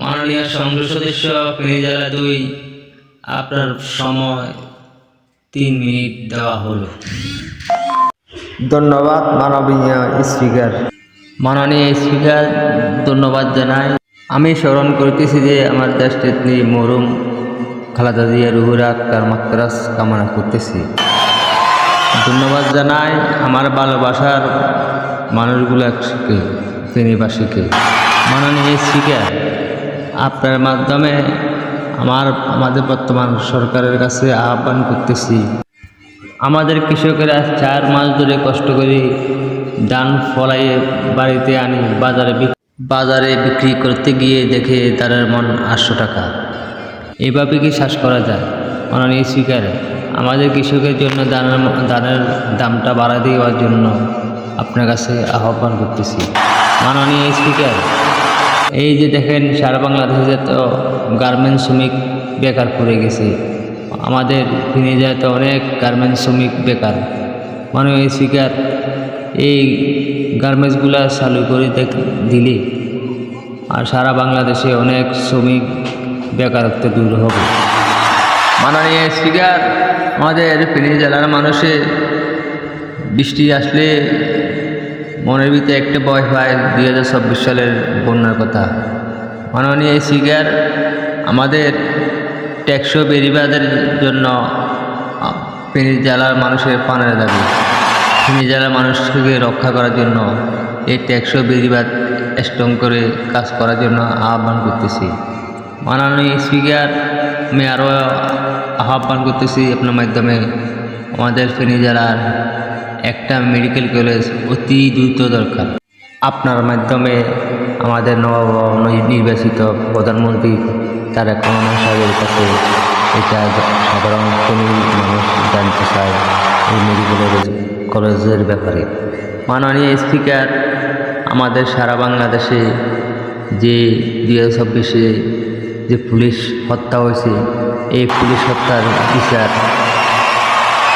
মাননীয় সংসদ সদস্য ফেনী জেলা 2, আপনার সময় 3 মিনিট দেওয়া হলো। ধন্যবাদ মাননীয় স্পিকার। মাননীয় স্পিকার, ধন্যবাদ জানাই। আমি স্মরণ করতেছি যে আমার দেশনেত্রী মরহুম খালেদা জিয়া রুহুর আত্মার মাগফিরাত কামনা করতেছি। ধন্যবাদ জানাই আমার ভালোবাসার মানুষগুলোকে, ফেনীবাসীকে। মাননীয় স্পিকার, আপনার মাধ্যমে আমাদের বর্তমান সরকারের কাছে আহ্বান করতেছি, আমাদের কৃষকেরা 4 মাস ধরে কষ্ট করে ধান ফলাইয়ে বাড়িতে আনি বাজারে বিক্রি করতে গিয়ে দেখে তাদের মন 800 টাকা। এভাবে কি শ্বাস করা যায়? মাননীয় স্পিকার, আমাদের কৃষকের জন্য ধানের দামটা বাড়া দেওয়ার জন্য আপনার কাছে আহ্বান করতেছি। মাননীয় স্পিকার, এই যে দেখেন সারা বাংলাদেশে তো গার্মেন্টস শ্রমিক বেকার পড়ে গেছে, আমাদের ফেনী জেলায় তো অনেক গার্মেন্টস শ্রমিক বেকার। মাননীয় স্পিকার, এই গার্মেন্টসগুলো চালু করে দিলে আর সারা বাংলাদেশে অনেক শ্রমিক বেকারত্ব দূর হবে। মাননীয় স্পিকার, আমাদের ফেনী জেলার মানুষের বৃষ্টি আসলে মনের ভিতরে একটা ভয় পায় 2024 সালের বন্যার কথা। মাননীয় স্পিকার, আমাদের টেকসই বেড়িবাঁধের জন্য ফেনী জেলার মানুষের প্রাণের দাবি। ফেনী জেলার মানুষকে রক্ষা করার জন্য এই টেকসই বেড়িবাঁধ স্ট্রং করে কাজ করার জন্য আহ্বান করতেছি। মাননীয় স্পিকার, আমি আরও আহ্বান করতেছি আপনার মাধ্যমে, আমাদের ফেনী জেলার একটা মেডিকেল কলেজ অতি দ্রুত দরকার। আপনার মাধ্যমে আমাদের নবনির্বাচিত প্রধানমন্ত্রী তারেক রহমান সাহেবের কাছে এটা সাধারণ ফেনীর মানুষ জানতে চায় এই মেডিকেল কলেজের ব্যাপারে। মাননীয় স্পিকার, আমাদের সারা বাংলাদেশে যে 2024 যে পুলিশ হত্যা হয়েছে, এই পুলিশ হত্যার বিচার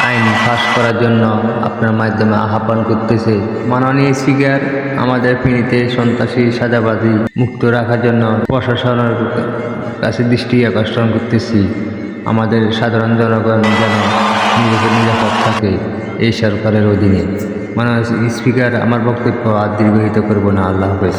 আইন পাস করার জন্য আপনার মাধ্যমে আহ্বান করতেছে। মাননীয় স্পিকার, আমাদের ফেনীতে সন্ত্রাসী সাদাবাজি মুক্ত রাখার জন্য প্রশাসনের কাছে দৃষ্টি আকর্ষণ করতেছি। আমাদের সাধারণ জনগণ যেন নিরাপদ থাকে এই সরকারের অধীনে। মাননীয় স্পিকার, আমার বক্তব্য আর দীর্ঘায়িত করব না। আল্লাহ হাফেজ।